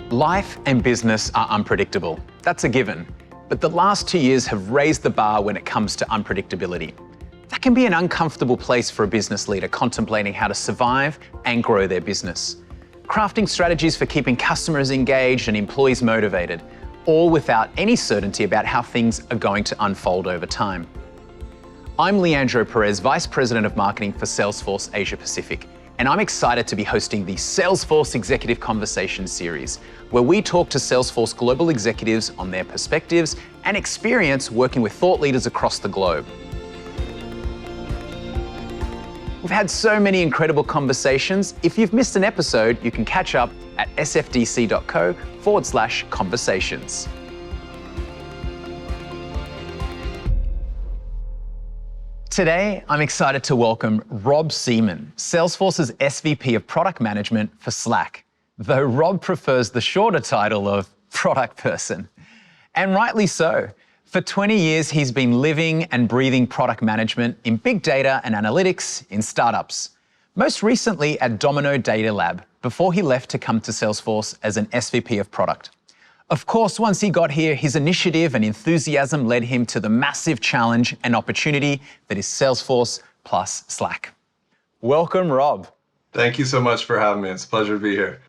Life and business are unpredictable. That's a given. But the last 2 years have raised the bar when it comes to unpredictability. That can be an uncomfortable place for a business leader contemplating how to survive and grow their business. Crafting strategies for keeping customers engaged and employees motivated, all without any certainty about how things are going to unfold over time. I'm Leandro Perez, Vice President of Marketing for Salesforce Asia Pacific, and I'm excited to be hosting the Salesforce Executive Conversation series, where we talk to Salesforce global executives on their perspectives and experience working with thought leaders across the globe. We've had so many incredible conversations. If you've missed an episode, you can catch up at sfdc.co/conversations. Today, I'm excited to welcome Rob Seaman, Salesforce's SVP of Product Management for Slack, though Rob prefers the shorter title of Product Person. And rightly so. For 20 years, he's been living and breathing product management in big data and analytics in startups. Most recently at Domino Data Lab, before he left to come to Salesforce as an SVP of Product. Of course, once he got here, his initiative and enthusiasm led him to the massive challenge and opportunity that is Salesforce plus Slack. Welcome, Rob. Thank you so much for having me. It's a pleasure to be here.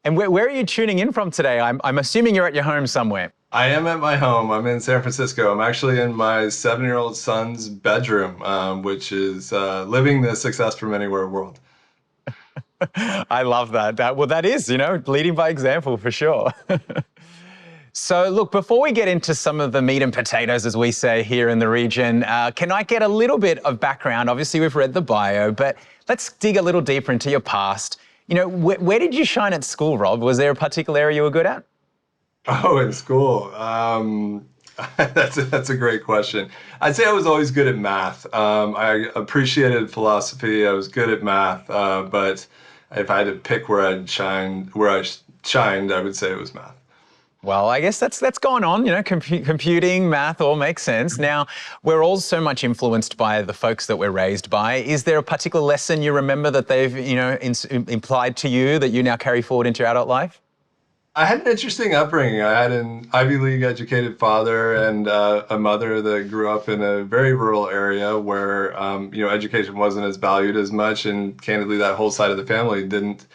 And where are you tuning in from today? I'm assuming you're at your home somewhere. I am at my home. I'm in San Francisco. I'm actually in my 7-year-old son's bedroom, which is living the success from anywhere world. I love that. That is, leading by example for sure. So look, before we get into some of the meat and potatoes, as we say here in the region, can I get a little bit of background? Obviously, we've read the bio, but let's dig a little deeper into your past. Where did you shine at school, Rob? Was there a particular area you were good at? Oh, in school. That's a great question. I'd say I was always good at math. I appreciated philosophy. I was good at math, but if I had to pick where I shined, I would say it was math. Well, I guess that's going on, computing, math, all makes sense. Now, we're all so much influenced by the folks that we're raised by. Is there a particular lesson you remember that they've, implied to you that you now carry forward into your adult life? I had an interesting upbringing. I had an Ivy League educated father and a mother that grew up in a very rural area where, education wasn't as valued as much. And candidly, that whole side of the family didn't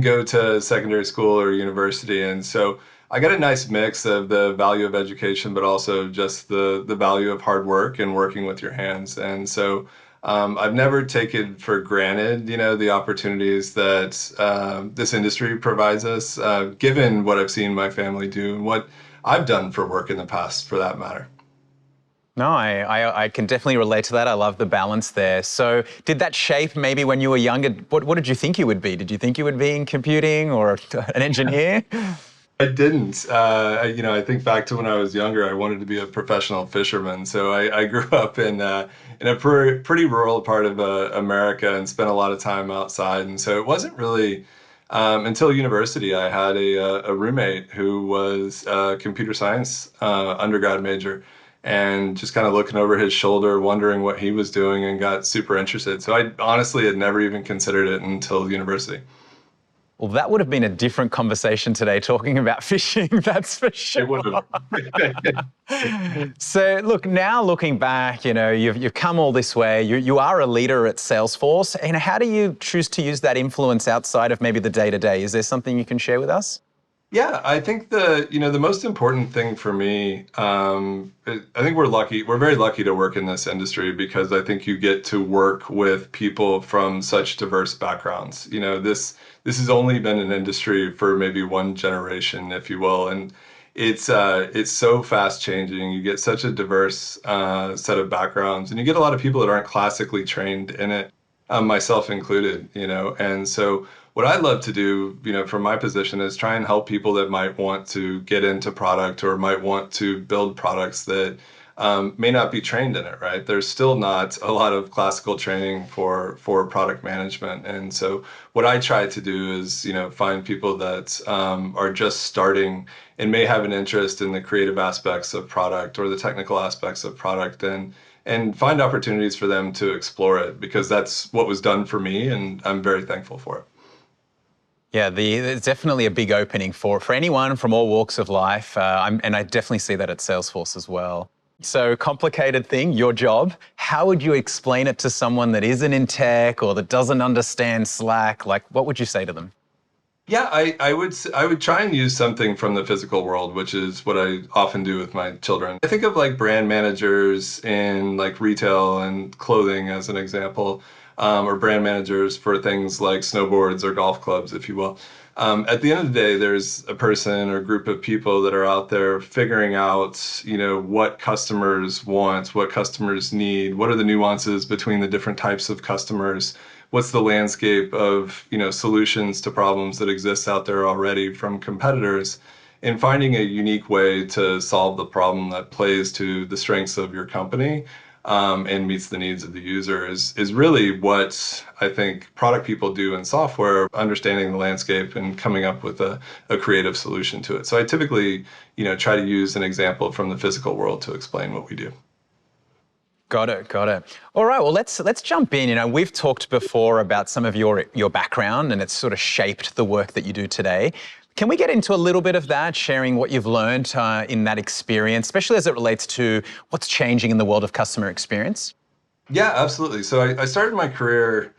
go to secondary school or university. And so I got a nice mix of the value of education, but also just the value of hard work and working with your hands. And so I've never taken for granted, the opportunities that this industry provides us, given what I've seen my family do and what I've done for work in the past, for that matter. No, I can definitely relate to that. I love the balance there. So did that shape maybe when you were younger? What did you think you would be? Did you think you would be in computing or an engineer? I didn't. I think back to when I was younger, I wanted to be a professional fisherman. So I grew up in a pretty rural part of America and spent a lot of time outside. And so it wasn't really until university I had a roommate who was a computer science undergrad major, and just kind of looking over his shoulder, wondering what he was doing, and got super interested. So I honestly had never even considered it until university. Well, that would have been a different conversation today, talking about fishing, that's for sure. It would have. So look, now looking back, you've come all this way. You are a leader at Salesforce. And how do you choose to use that influence outside of maybe the day-to-day? Is there something you can share with us? Yeah, I think the most important thing for me, I think we're very lucky to work in this industry, because I think you get to work with people from such diverse backgrounds. This has only been an industry for maybe one generation, if you will, and it's so fast changing. You get such a diverse set of backgrounds, and you get a lot of people that aren't classically trained in it, myself included, and so what I'd love to do, from my position, is try and help people that might want to get into product or might want to build products that may not be trained in it, right? There's still not a lot of classical training for product management. And so what I try to do is, find people that are just starting and may have an interest in the creative aspects of product or the technical aspects of product, and find opportunities for them to explore it, because that's what was done for me, and I'm very thankful for it. Yeah, there's definitely a big opening for anyone from all walks of life, and I definitely see that at Salesforce as well. So, complicated thing, your job. How would you explain it to someone that isn't in tech or that doesn't understand Slack? Like, what would you say to them? Yeah, I would try and use something from the physical world, which is what I often do with my children. I think of like brand managers in like retail and clothing as an example, or brand managers for things like snowboards or golf clubs, if you will. At the end of the day, there's a person or group of people that are out there figuring out, what customers want, what customers need, what are the nuances between the different types of customers, what's the landscape of, solutions to problems that exist out there already from competitors, and finding a unique way to solve the problem that plays to the strengths of your company, and meets the needs of the user is really what I think product people do in software, understanding the landscape and coming up with a creative solution to it. So I typically, try to use an example from the physical world to explain what we do. Got it, got it. All right, well, let's jump in. We've talked before about some of your background, and it's sort of shaped the work that you do today. Can we get into a little bit of that, sharing what you've learned in that experience, especially as it relates to what's changing in the world of customer experience? Yeah, absolutely. So I started my career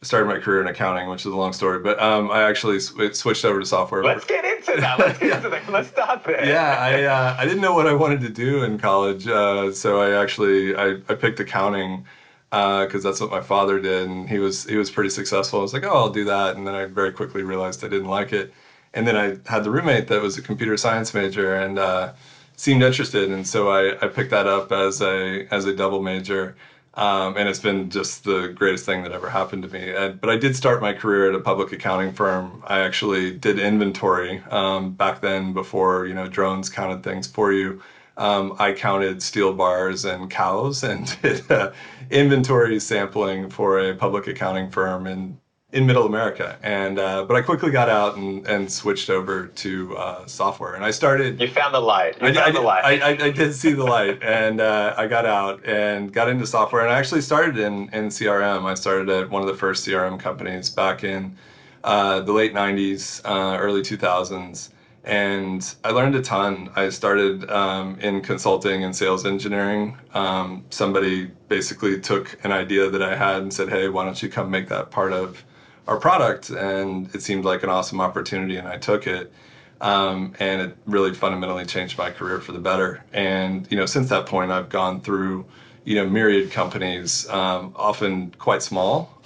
in accounting, which is a long story, but I actually switched over to software. Let's get into that. Let's get into that. Let's start there. Yeah, I didn't know what I wanted to do in college, so I picked accounting because that's what my father did, and he was pretty successful. I was like, oh, I'll do that, and then I very quickly realized I didn't like it, and then I had the roommate that was a computer science major and seemed interested, and so I picked that up as a double major. And it's been just the greatest thing that ever happened to me. But I did start my career at a public accounting firm. I actually did inventory back then, before drones counted things for you. I counted steel bars and cows and did inventory sampling for a public accounting firm in Middle America. And but I quickly got out and switched over to software. And I started. You found the light. You found the light. I did see the light, and I got out and got into software. And I actually started in CRM. I started at one of the first CRM companies back in the late 90s, early 2000s. And I learned a ton. I started in consulting and sales engineering. Somebody basically took an idea that I had and said, hey, why don't you come make that part of our product? And it seemed like an awesome opportunity, and I took it. And it really fundamentally changed my career for the better. And, since that point, I've gone through, myriad companies, often quite small,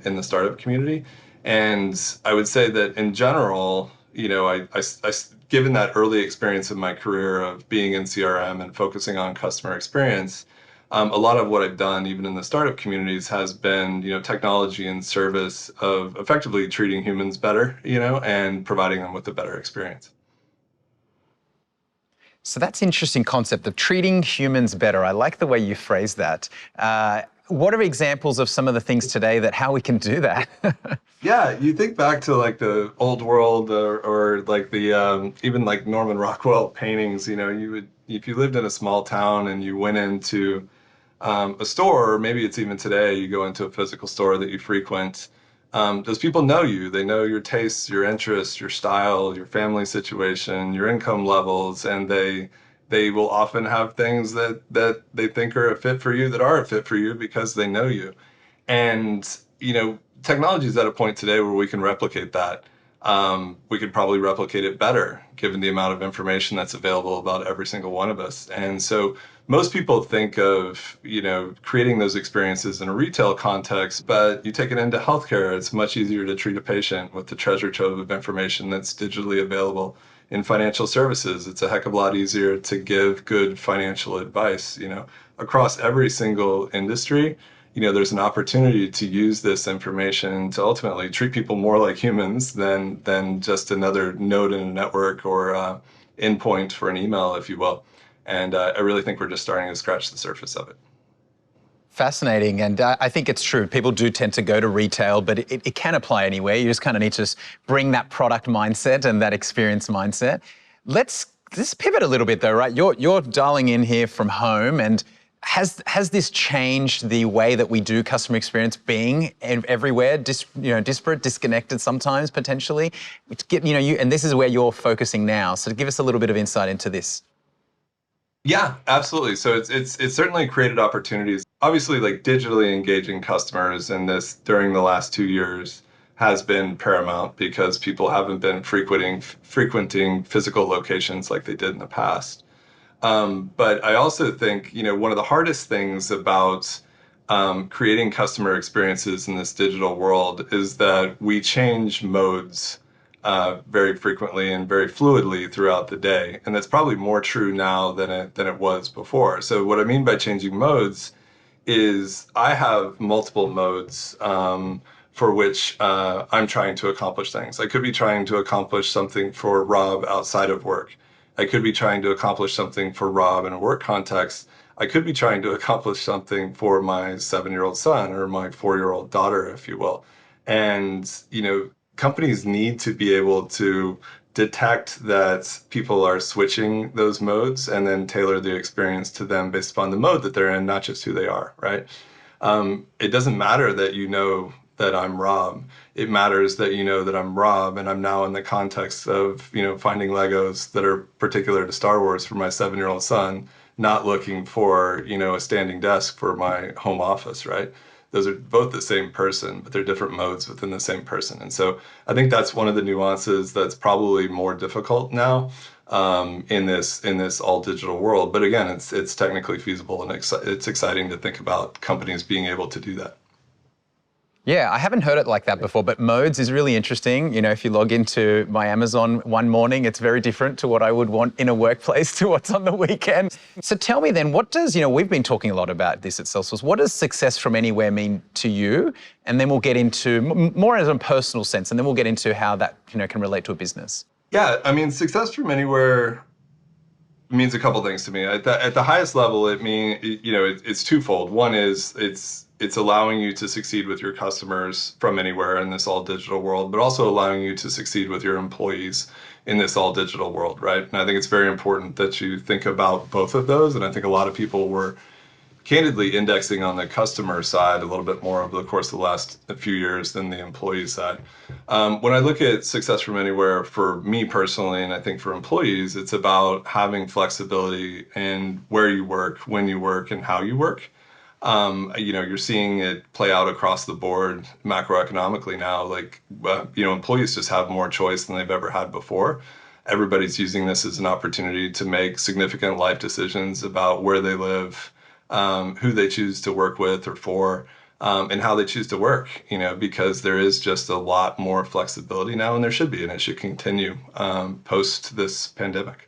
in the startup community. And I would say that in general, given that early experience in my career of being in CRM and focusing on customer experience, a lot of what I've done, even in the startup communities, has been, technology in service of effectively treating humans better, and providing them with a better experience. So that's an interesting concept of treating humans better. I like the way you phrase that. What are examples of some of the things today that how we can do that? Yeah, you think back to like the old world, or like the even like Norman Rockwell paintings. You would, if you lived in a small town and you went into a store, or maybe it's even today, you go into a physical store that you frequent. Those people know you. They know your tastes, your interests, your style, your family situation, your income levels, and they will often have things that they think are a fit for you, that are a fit for you, because they know you. And technology is at a point today where we can replicate that. We could probably replicate it better, given the amount of information that's available about every single one of us. And so most people think of, creating those experiences in a retail context, but you take it into healthcare, it's much easier to treat a patient with the treasure trove of information that's digitally available. In financial services, it's a heck of a lot easier to give good financial advice. Across every single industry, there's an opportunity to use this information to ultimately treat people more like humans than just another node in a network, or endpoint for an email, if you will. And I really think we're just starting to scratch the surface of it. Fascinating. And I think it's true. People do tend to go to retail, but it can apply anywhere. You just kind of need to bring that product mindset and that experience mindset. Let's pivot a little bit though, right? You're dialing in here from home, and has this changed the way that we do customer experience, being everywhere, disparate, disconnected sometimes potentially? And this is where you're focusing now. So give us a little bit of insight into this. Yeah, absolutely. So it's certainly created opportunities. Obviously, like digitally engaging customers in this during the last 2 years has been paramount because people haven't been frequenting physical locations like they did in the past. But I also think, one of the hardest things about creating customer experiences in this digital world is that we change modes very frequently and very fluidly throughout the day. And that's probably more true now than it was before. So what I mean by changing modes is I have multiple modes for which I'm trying to accomplish things. I could be trying to accomplish something for Rob outside of work. I could be trying to accomplish something for Rob in a work context. I could be trying to accomplish something for my 7-year-old son or my 4-year-old daughter, if you will. And, companies need to be able to detect that people are switching those modes and then tailor the experience to them based upon the mode that they're in, not just who they are, right? It doesn't matter that you know that I'm Rob. It matters that you know that I'm Rob, and I'm now in the context of, finding Legos that are particular to Star Wars for my 7-year-old son, not looking for, a standing desk for my home office, right? Those are both the same person, but they're different modes within the same person. And so I think that's one of the nuances that's probably more difficult now in this all digital world. But again, it's technically feasible, and it's exciting to think about companies being able to do that. Yeah, I haven't heard it like that before, but modes is really interesting. If you log into my Amazon one morning, it's very different to what I would want in a workplace to what's on the weekend. So tell me then, what does, we've been talking a lot about this at Salesforce. What does success from anywhere mean to you? And then we'll get into more as a personal sense, and then we'll get into how that, can relate to a business. Yeah, I mean, success from anywhere means a couple things to me. At the highest level, it's twofold. One is it's allowing you to succeed with your customers from anywhere in this all digital world, but also allowing you to succeed with your employees in this all digital world, right? And I think it's very important that you think about both of those. And I think a lot of people were candidly indexing on the customer side a little bit more over the course of the last few years than the employee side. When I look at success from anywhere, for me personally, and I think for employees, it's about having flexibility in where you work, when you work, and how you work. You're seeing it play out across the board macroeconomically now. Like, employees just have more choice than they've ever had before. Everybody's using this as an opportunity to make significant life decisions about where they live, who they choose to work with or for, and how they choose to work, because there is just a lot more flexibility now, and there should be, and it should continue post this pandemic.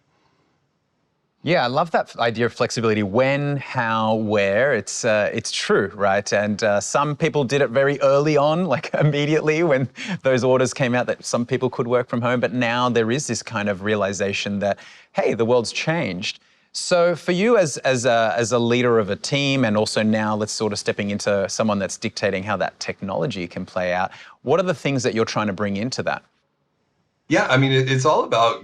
Yeah, I love that idea of flexibility. When, how, where. It's true, right? And some people did it very early on, like immediately when those orders came out that some people could work from home. But now there is this kind of realization that, hey, the world's changed. So for you as a leader of a team, and also now let's sort of stepping into someone that's dictating how that technology can play out, what are the things that you're trying to bring into that? Yeah, I mean, it's all about,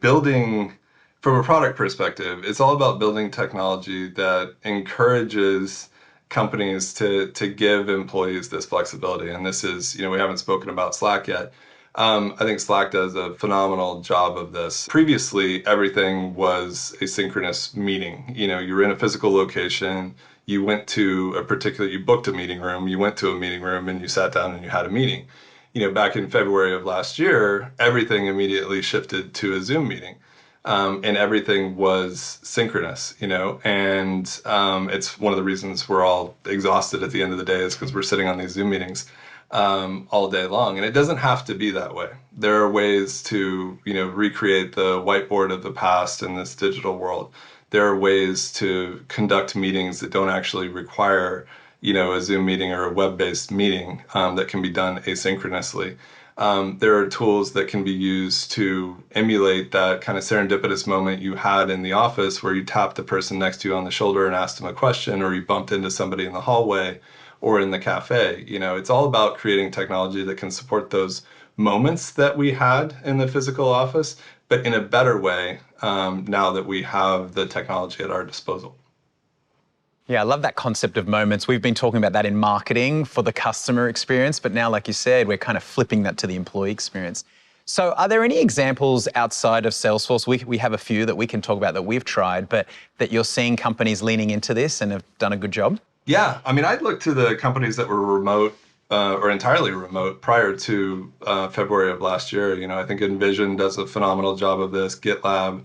building, from a product perspective, it's all about building technology that encourages companies to give employees this flexibility. And this is, we haven't spoken about Slack yet. I think Slack does a phenomenal job of this. Previously, everything was a synchronous meeting. You were in a physical location, you booked a meeting room, you went to a meeting room, and you sat down and you had a meeting. Back in February of last year, everything immediately shifted to a Zoom meeting. And everything was synchronous, and it's one of the reasons we're all exhausted at the end of the day is because we're sitting on these Zoom meetings all day long. And it doesn't have to be that way. There are ways to, recreate the whiteboard of the past in this digital world. There are ways to conduct meetings that don't actually require, a Zoom meeting or a web-based meeting that can be done asynchronously. there are tools that can be used to emulate that kind of serendipitous moment you had in the office where you tapped the person next to you on the shoulder and asked them a question, or you bumped into somebody in the hallway or in the cafe. It's all about creating technology that can support those moments that we had in the physical office, but in a better way now that we have the technology at our disposal. Yeah, I love that concept of moments. We've been talking about that in marketing for the customer experience, but now, like you said, we're kind of flipping that to the employee experience. So are there any examples outside of Salesforce? We have a few that we can talk about that we've tried, but that you're seeing companies leaning into this and have done a good job? Yeah, I mean, I'd look to the companies that were remote or entirely remote prior to February of last year. I think Envision does a phenomenal job of this, GitLab.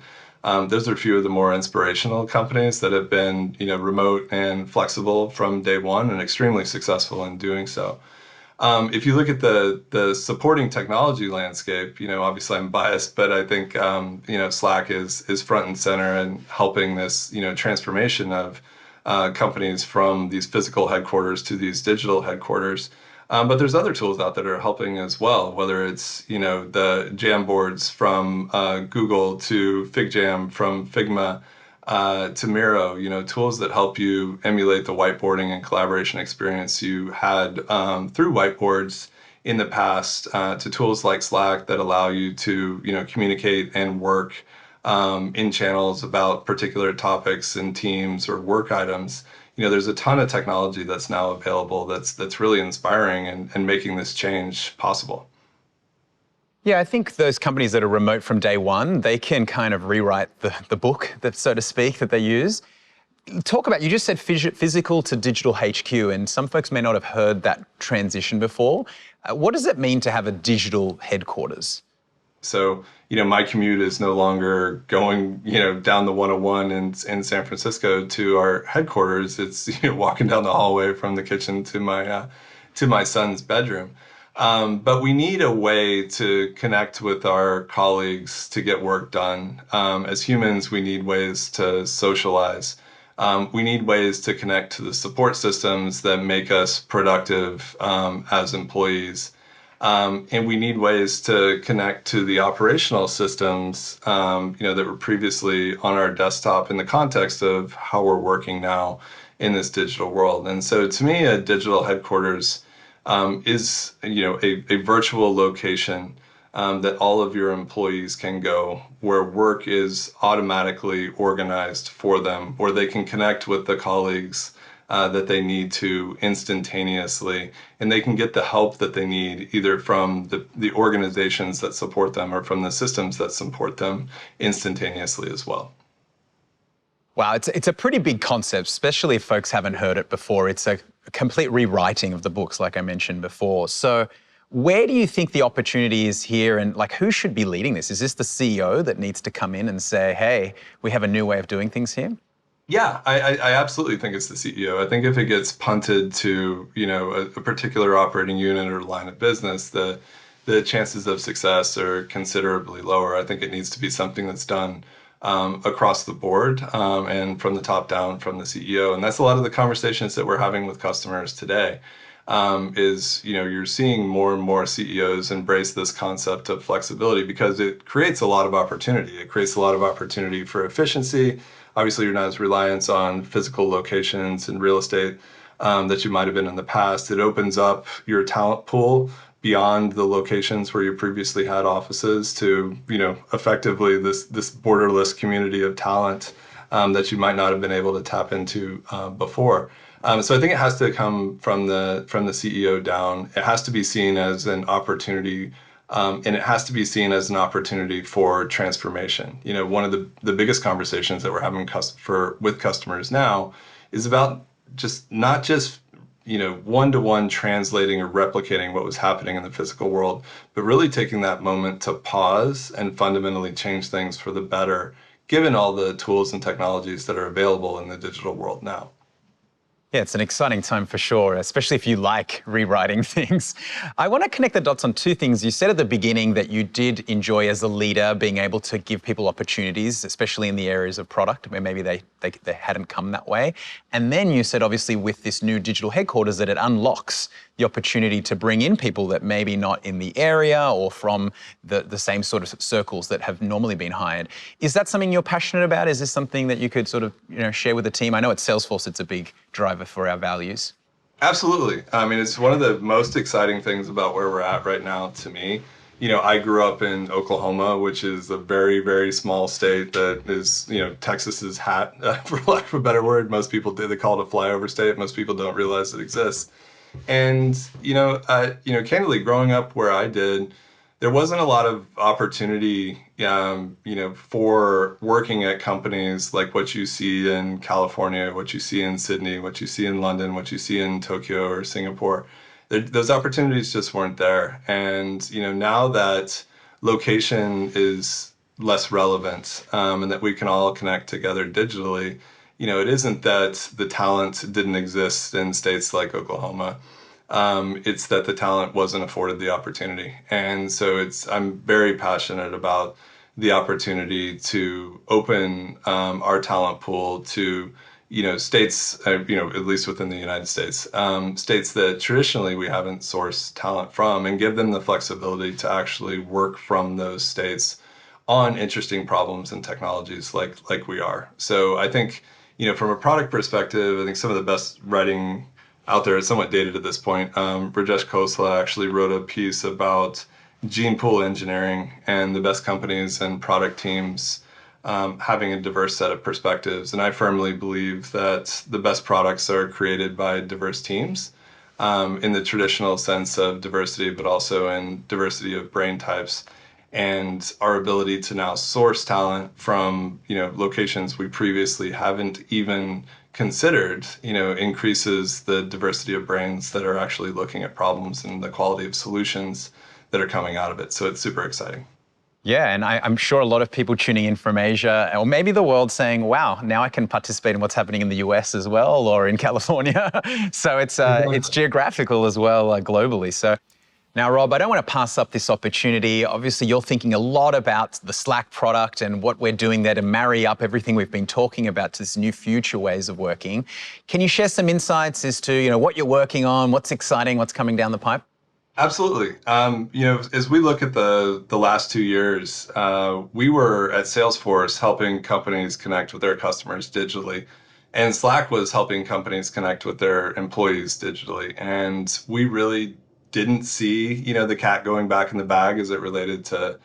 Those are a few of the more inspirational companies that have been, remote and flexible from day one and extremely successful in doing so. If you look at the supporting technology landscape, obviously I'm biased, but I think, Slack is front and center in helping this, transformation of companies from these physical headquarters to these digital headquarters. But there's other tools out there that are helping as well, whether it's, the Jamboards from Google to FigJam from Figma to Miro, tools that help you emulate the whiteboarding and collaboration experience you had through whiteboards in the past to tools like Slack that allow you to, communicate and work in channels about particular topics and teams or work items. There's a ton of technology that's now available that's really inspiring and making this change possible. Yeah, I think those companies that are remote from day one, they can kind of rewrite the book, that, so to speak, that they use. Talk about, you just said physical to digital HQ, and some folks may not have heard that transition before. What does it mean to have a digital headquarters? So, my commute is no longer going, down the 101 in San Francisco to our headquarters. It's walking down the hallway from the kitchen to my son's bedroom. But we need a way to connect with our colleagues to get work done. As humans, we need ways to socialize. We need ways to connect to the support systems that make us productive as employees. And we need ways to connect to the operational systems, that were previously on our desktop in the context of how we're working now in this digital world. And so to me, a digital headquarters is, a virtual location that all of your employees can go, where work is automatically organized for them, where they can connect with the colleagues that they need to instantaneously, and they can get the help that they need either from the organizations that support them or from the systems that support them instantaneously as well. Wow, it's a pretty big concept, especially if folks haven't heard it before. It's a complete rewriting of the books, like I mentioned before. So where do you think the opportunity is here, and who should be leading this? Is this the CEO that needs to come in and say, hey, we have a new way of doing things here? Yeah, I absolutely think it's the CEO. I think if it gets punted to, a particular operating unit or line of business, the chances of success are considerably lower. I think it needs to be something that's done across the board and from the top down from the CEO. And that's a lot of the conversations that we're having with customers today. You're seeing more and more CEOs embrace this concept of flexibility because it creates a lot of opportunity. It creates a lot of opportunity for efficiency. Obviously, you're not as reliant on physical locations and real estate that you might have been in the past. It opens up your talent pool beyond the locations where you previously had offices to, effectively this borderless community of talent that you might not have been able to tap into before. So I think it has to come from the CEO down. It has to be seen as an opportunity, and it has to be seen as an opportunity for transformation. One of the biggest conversations that we're having with customers now is about not just one-to-one translating or replicating what was happening in the physical world, but really taking that moment to pause and fundamentally change things for the better, given all the tools and technologies that are available in the digital world now. Yeah, it's an exciting time for sure, especially if you like rewriting things. I want to connect the dots on two things. You said at the beginning that you did enjoy as a leader being able to give people opportunities, especially in the areas of product where maybe they they hadn't come that way. And then you said, obviously, with this new digital headquarters, that it unlocks the opportunity to bring in people that maybe not in the area or from the same sort of circles that have normally been hired. Is that something you're passionate about? Is this something that you could sort of, share with the team? I know at Salesforce, it's a big driver for our values. Absolutely. I mean, it's one of the most exciting things about where we're at right now to me. I grew up in Oklahoma, which is a very, very small state that is, Texas's hat, for lack of a better word. Most people do. They call it a flyover state. Most people don't realize it exists. And, candidly, growing up where I did, there wasn't a lot of opportunity, for working at companies like what you see in California, what you see in Sydney, what you see in London, what you see in Tokyo or Singapore. Those opportunities just weren't there. And, now that location is less relevant, and that we can all connect together digitally, it isn't that the talent didn't exist in states like Oklahoma. It's that the talent wasn't afforded the opportunity. And so I'm very passionate about the opportunity to open our talent pool to, states, at least within the United States, states that traditionally we haven't sourced talent from, and give them the flexibility to actually work from those states on interesting problems and technologies like we are. So I think, from a product perspective, I think some of the best writing out there, it's somewhat dated at this point. Rajesh Khosla actually wrote a piece about gene pool engineering and the best companies and product teams having a diverse set of perspectives. And I firmly believe that the best products are created by diverse teams, in the traditional sense of diversity, but also in diversity of brain types. And our ability to now source talent from, locations we previously haven't even considered, increases the diversity of brains that are actually looking at problems and the quality of solutions that are coming out of it. So it's super exciting. Yeah, and I'm sure a lot of people tuning in from Asia, or maybe the world, saying, wow, now I can participate in what's happening in the US as well, or in California. So it's geographical as well, globally. So now, Rob, I don't want to pass up this opportunity. Obviously, you're thinking a lot about the Slack product and what we're doing there to marry up everything we've been talking about to this new future ways of working. Can you share some insights as to, what you're working on, what's exciting, what's coming down the pipe? Absolutely. As we look at the last 2 years, we were at Salesforce helping companies connect with their customers digitally, and Slack was helping companies connect with their employees digitally. And we really didn't see, the cat going back in the bag as it related to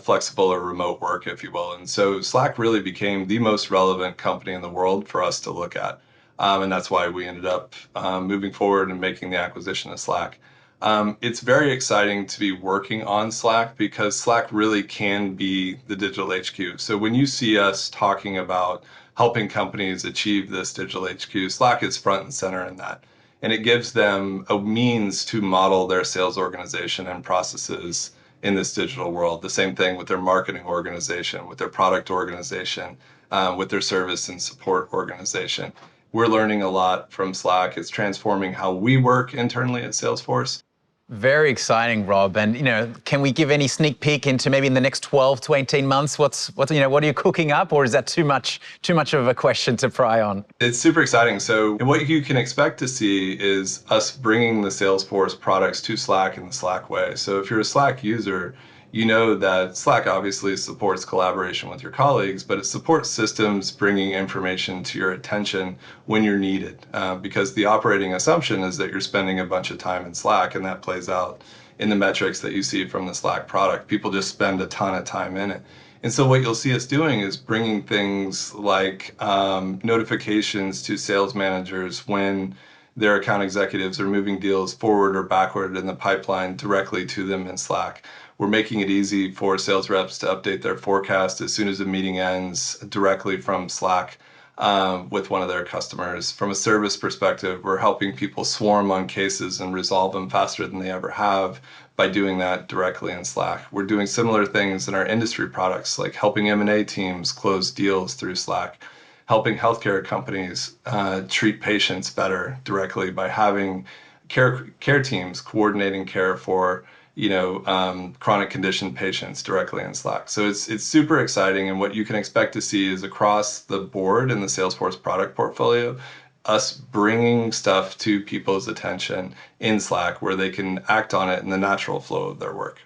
flexible or remote work, if you will. And so Slack really became the most relevant company in the world for us to look at. And that's why we ended up moving forward and making the acquisition of Slack. It's very exciting to be working on Slack because Slack really can be the digital HQ. So when you see us talking about helping companies achieve this digital HQ, Slack is front and center in that. And it gives them a means to model their sales organization and processes in this digital world. The same thing with their marketing organization, with their product organization, with their service and support organization. We're learning a lot from Slack. It's transforming how we work internally at Salesforce. Very exciting, Rob. And, can we give any sneak peek into maybe in the next 12 to 18 months, what are you cooking up, or is that too much of a question to pry on? It's super exciting. So what you can expect to see is us bringing the Salesforce products to Slack in the Slack way. So if you're a Slack user, you know that Slack obviously supports collaboration with your colleagues, but it supports systems bringing information to your attention when you're needed, because the operating assumption is that you're spending a bunch of time in Slack, and that plays out in the metrics that you see from the Slack product. People just spend a ton of time in it. And so what you'll see us doing is bringing things like notifications to sales managers when their account executives are moving deals forward or backward in the pipeline directly to them in Slack. We're making it easy for sales reps to update their forecast as soon as the meeting ends directly from Slack with one of their customers. From a service perspective, we're helping people swarm on cases and resolve them faster than they ever have by doing that directly in Slack. We're doing similar things in our industry products, like helping M&A teams close deals through Slack, helping healthcare companies treat patients better directly by having care teams coordinating care for chronic condition patients directly in Slack. So it's super exciting. And what you can expect to see is across the board in the Salesforce product portfolio, us bringing stuff to people's attention in Slack where they can act on it in the natural flow of their work.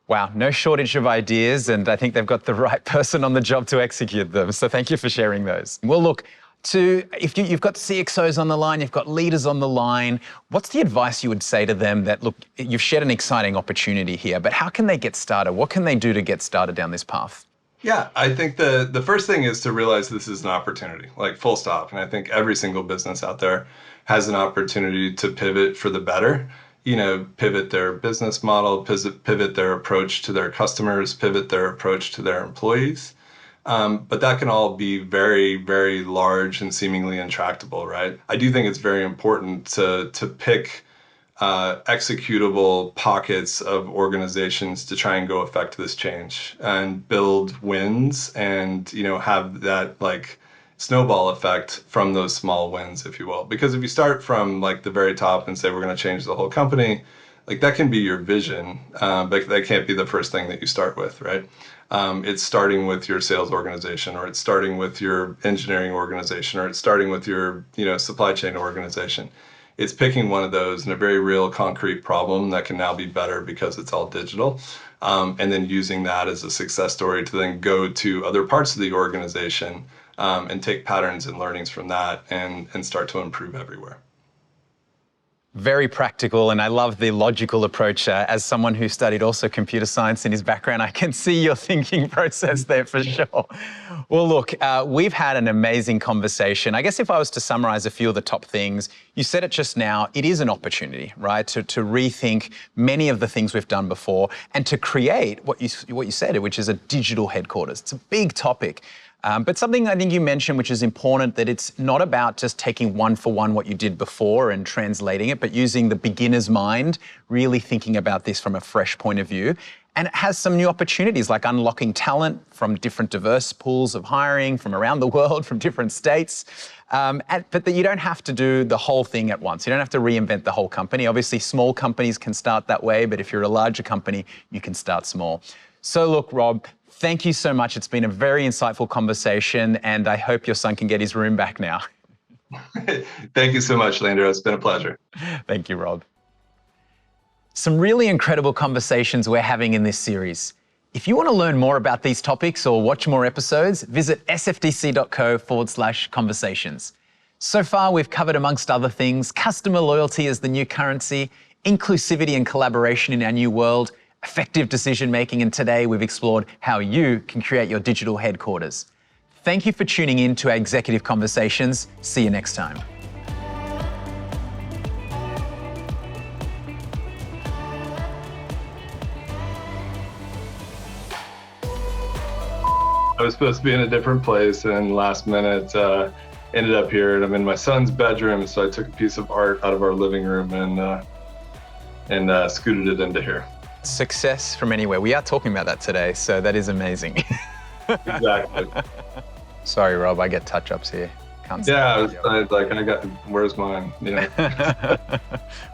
Wow, no shortage of ideas, and I think they've got the right person on the job to execute them. So thank you for sharing those. Well, look, if you've got CXOs on the line, you've got leaders on the line, what's the advice you would say to them that, look, you've shared an exciting opportunity here, but how can they get started? What can they do to get started down this path? Yeah, I think the first thing is to realize this is an opportunity, like full stop. And I think every single business out there has an opportunity to pivot for the better, pivot their business model, pivot their approach to their customers, pivot their approach to their employees. But that can all be very, very large and seemingly intractable, right? I do think it's very important to pick executable pockets of organizations to try and go affect this change and build wins and, have that like snowball effect from those small wins, if you will. Because if you start from like the very top and say, we're going to change the whole company, like that can be your vision, but that can't be the first thing that you start with, right? It's starting with your sales organization, or it's starting with your engineering organization, or it's starting with your, supply chain organization. It's picking one of those in a very real concrete problem that can now be better because it's all digital. And then using that as a success story to then go to other parts of the organization and take patterns and learnings from that and start to improve everywhere. Very practical, and I love the logical approach. As someone who studied also computer science in his background, I can see your thinking process there for sure. Well, look, we've had an amazing conversation. I guess if I was to summarize a few of the top things, you said it just now, it is an opportunity, right? To rethink many of the things we've done before and to create what you said, which is a digital headquarters. It's a big topic. But something I think you mentioned, which is important, that it's not about just taking one for one what you did before and translating it, but using the beginner's mind, really thinking about this from a fresh point of view. And it has some new opportunities like unlocking talent from different diverse pools of hiring from around the world, from different states. But that you don't have to do the whole thing at once. You don't have to reinvent the whole company. Obviously, small companies can start that way, but if you're a larger company, you can start small. So look, Rob, thank you so much. It's been a very insightful conversation, and I hope your son can get his room back now. Thank you so much, Leandro. It's been a pleasure. Thank you, Rob. Some really incredible conversations we're having in this series. If you want to learn more about these topics or watch more episodes, visit sftc.co/conversations. So far, we've covered, amongst other things, customer loyalty as the new currency, inclusivity and collaboration in our new world, effective decision-making, and today we've explored how you can create your digital headquarters. Thank you for tuning in to our Executive Conversations. See you next time. I was supposed to be in a different place and last minute ended up here, and I'm in my son's bedroom, so I took a piece of art out of our living room and scooted it into here. Success from anywhere. We are talking about that today, so that is amazing. Exactly. Sorry, Rob, I get touch-ups here. Can't yeah, I was like, where's mine?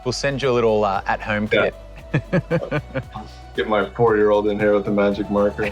We'll send you a little at-home kit. Get my 4-year-old in here with a magic marker.